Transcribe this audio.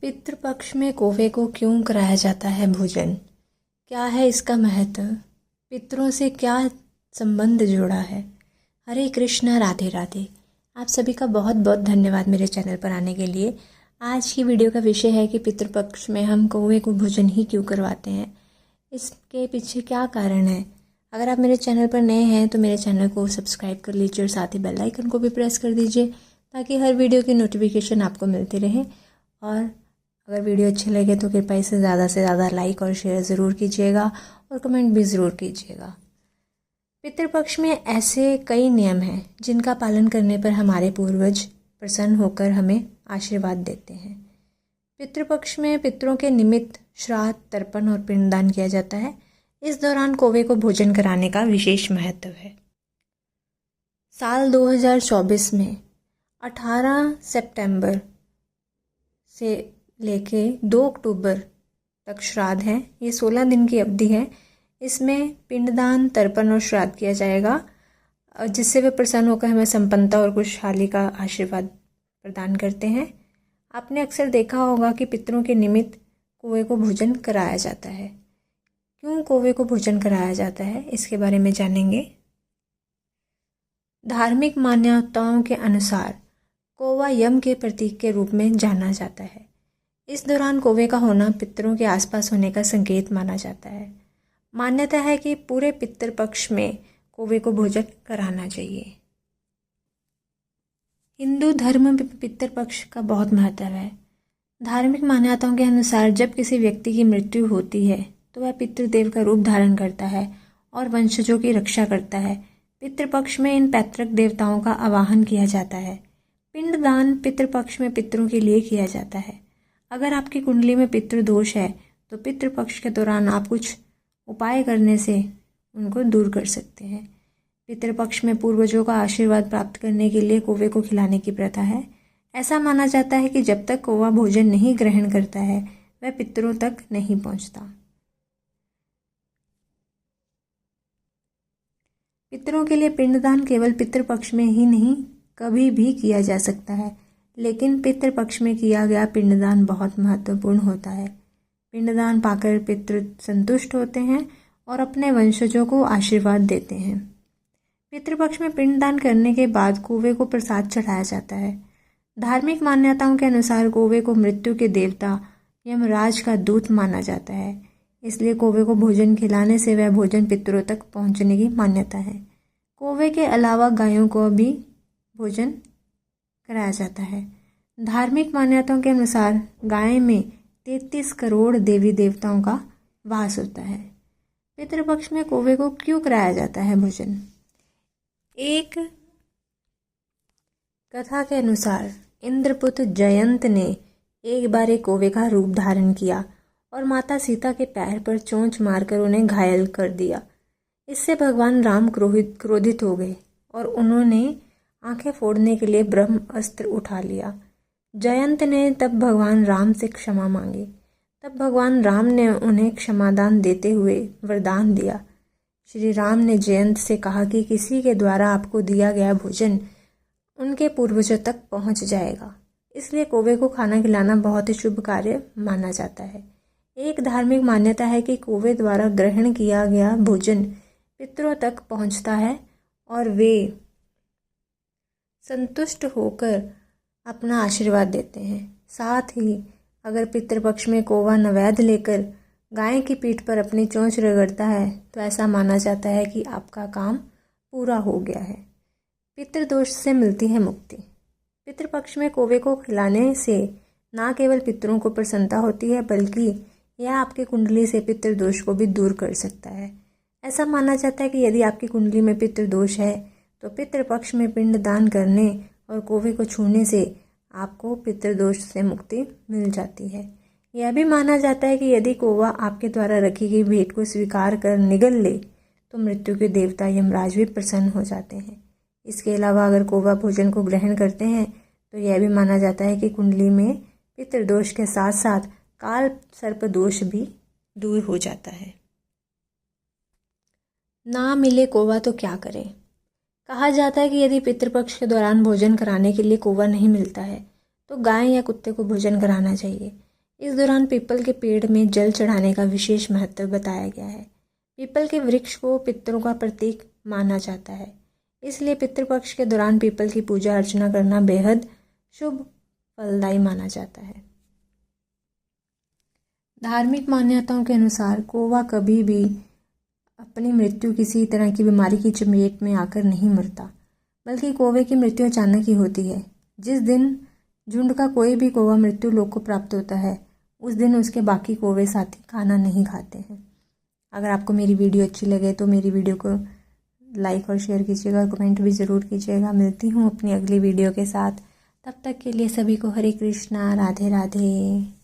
पितृपक्ष में कौवे को क्यों कराया जाता है भोजन? क्या है इसका महत्व? पितरों से क्या संबंध जुड़ा है? हरे कृष्णा, राधे राधे। आप सभी का बहुत बहुत धन्यवाद मेरे चैनल पर आने के लिए। आज की वीडियो का विषय है कि पितृपक्ष में हम कौवे को भोजन ही क्यों करवाते हैं, इसके पीछे क्या कारण है। अगर आप मेरे चैनल पर नए हैं तो मेरे चैनल को सब्सक्राइब कर लीजिए और साथ ही बेल आइकन को भी प्रेस कर दीजिए ताकि हर वीडियो की नोटिफिकेशन आपको मिलती रहे। और अगर वीडियो अच्छी लगे तो कृपया इसे ज़्यादा से ज़्यादा लाइक और शेयर ज़रूर कीजिएगा और कमेंट भी ज़रूर कीजिएगा। पितृपक्ष में ऐसे कई नियम हैं जिनका पालन करने पर हमारे पूर्वज प्रसन्न होकर हमें आशीर्वाद देते हैं। पितृपक्ष में पितरों के निमित्त श्राद्ध, तर्पण और पिंडदान किया जाता है। इस दौरान कौवे को भोजन कराने का विशेष महत्व है। साल 2024 में 18 सितंबर से लेके 2 अक्टूबर तक श्राद्ध है। ये 16 दिन की अवधि है। इसमें पिंडदान, तर्पण और श्राद्ध किया जाएगा जिससे वे प्रसन्न होकर हमें संपन्नता और खुशहाली का आशीर्वाद प्रदान करते हैं। आपने अक्सर देखा होगा कि पितरों के निमित्त कौवे को भोजन कराया जाता है। क्यों कौवे को भोजन कराया जाता है, इसके बारे में जानेंगे। धार्मिक मान्यताओं के अनुसार कौवा यम के प्रतीक के रूप में जाना जाता है। इस दौरान कौवे का होना पितरों के आसपास होने का संकेत माना जाता है। मान्यता है कि पूरे पितृपक्ष में कौवे को भोजन कराना चाहिए। हिंदू धर्म में पितृपक्ष का बहुत महत्व है। धार्मिक मान्यताओं के अनुसार जब किसी व्यक्ति की मृत्यु होती है तो वह पितृदेव का रूप धारण करता है और वंशजों की रक्षा करता है। पितृपक्ष में इन पैतृक देवताओं का आवाहन किया जाता है। पिंडदान पितृपक्ष में पितरों के लिए किया जाता है। अगर आपकी कुंडली में पितृदोष है तो पितृपक्ष के दौरान आप कुछ उपाय करने से उनको दूर कर सकते हैं। पितृपक्ष में पूर्वजों का आशीर्वाद प्राप्त करने के लिए कौवे को खिलाने की प्रथा है। ऐसा माना जाता है कि जब तक कौवा भोजन नहीं ग्रहण करता है वह पितरों तक नहीं पहुंचता। पितरों के लिए पिंडदान केवल पितृपक्ष में ही नहीं, कभी भी किया जा सकता है, लेकिन पितृपक्ष में किया गया पिंडदान बहुत महत्वपूर्ण होता है। पिंडदान पाकर पितृ संतुष्ट होते हैं और अपने वंशजों को आशीर्वाद देते हैं। पितृपक्ष में पिंडदान करने के बाद कौवे को प्रसाद चढ़ाया जाता है। धार्मिक मान्यताओं के अनुसार कौवे को मृत्यु के देवता यमराज का दूत माना जाता है, इसलिए कौवे को भोजन खिलाने से वह भोजन पितरों तक पहुंचने की मान्यता है। कौवे के अलावा गायों को भी भोजन कराया जाता है। धार्मिक मान्यताओं के अनुसार गाय में 33 करोड़ देवी देवताओं का वास होता है। पितृपक्ष में कौवे को क्यों कराया जाता है भोजन? एक कथा के अनुसार इंद्रपुत्र जयंत ने एक बार एक कौवे का रूप धारण किया और माता सीता के पैर पर चोंच मारकर उन्हें घायल कर दिया। इससे भगवान राम क्रोधित हो गए और उन्होंने आंखें फोड़ने के लिए ब्रह्म अस्त्र उठा लिया। जयंत ने तब भगवान राम से क्षमा मांगी। तब भगवान राम ने उन्हें क्षमादान देते हुए वरदान दिया। श्री राम ने जयंत से कहा कि किसी के द्वारा आपको दिया गया भोजन उनके पूर्वजों तक पहुंच जाएगा, इसलिए कौवे को खाना खिलाना बहुत ही शुभ कार्य माना जाता है। एक धार्मिक मान्यता है कि कौवे द्वारा ग्रहण किया गया भोजन पितरों तक पहुंचता है और वे संतुष्ट होकर अपना आशीर्वाद देते हैं। साथ ही अगर पितृपक्ष में कौवा नैवेद्य लेकर गाय की पीठ पर अपनी चोंच रगड़ता है तो ऐसा माना जाता है कि आपका काम पूरा हो गया है। पितृदोष से मिलती है मुक्ति। पितृपक्ष में कौवे को खिलाने से न केवल पितरों को प्रसन्नता होती है बल्कि यह आपकी कुंडली से पितृदोष को भी दूर कर सकता है। ऐसा माना जाता है कि यदि आपकी कुंडली में पितृदोष है तो पितृपक्ष में पिंडदान करने और कौवे को छूने से आपको पितृदोष से मुक्ति मिल जाती है। यह भी माना जाता है कि यदि कौवा आपके द्वारा रखी गई भेंट को स्वीकार कर निगल ले तो मृत्यु के देवता यमराज भी प्रसन्न हो जाते हैं। इसके अलावा अगर कौवा भोजन को ग्रहण करते हैं तो यह भी माना जाता है कि कुंडली में पितृदोष के साथ साथ काल सर्प दोष भी दूर हो जाता है। ना मिले कौवा तो क्या करें? कहा जाता है कि यदि पितृपक्ष के दौरान भोजन कराने के लिए कौवा नहीं मिलता है तो गाय या कुत्ते को भोजन कराना चाहिए। इस दौरान पीपल के पेड़ में जल चढ़ाने का विशेष महत्व बताया गया है। पीपल के वृक्ष को पितरों का प्रतीक माना जाता है, इसलिए पितृपक्ष के दौरान पीपल की पूजा अर्चना करना बेहद शुभ फलदायी माना जाता है। धार्मिक मान्यताओं के अनुसार कौवा कभी भी अपनी मृत्यु किसी तरह की बीमारी की चपेट में आकर नहीं मरता, बल्कि कौवे की मृत्यु अचानक ही होती है। जिस दिन झुंड का कोई भी कौवा मृत्यु लोक को प्राप्त होता है, उस दिन उसके बाकी कौवे साथी खाना नहीं खाते हैं। अगर आपको मेरी वीडियो अच्छी लगे तो मेरी वीडियो को लाइक और शेयर कीजिएगा और कमेंट भी ज़रूर कीजिएगा। मिलती हूँ अपनी अगली वीडियो के साथ, तब तक के लिए सभी को हरे कृष्णा, राधे राधे।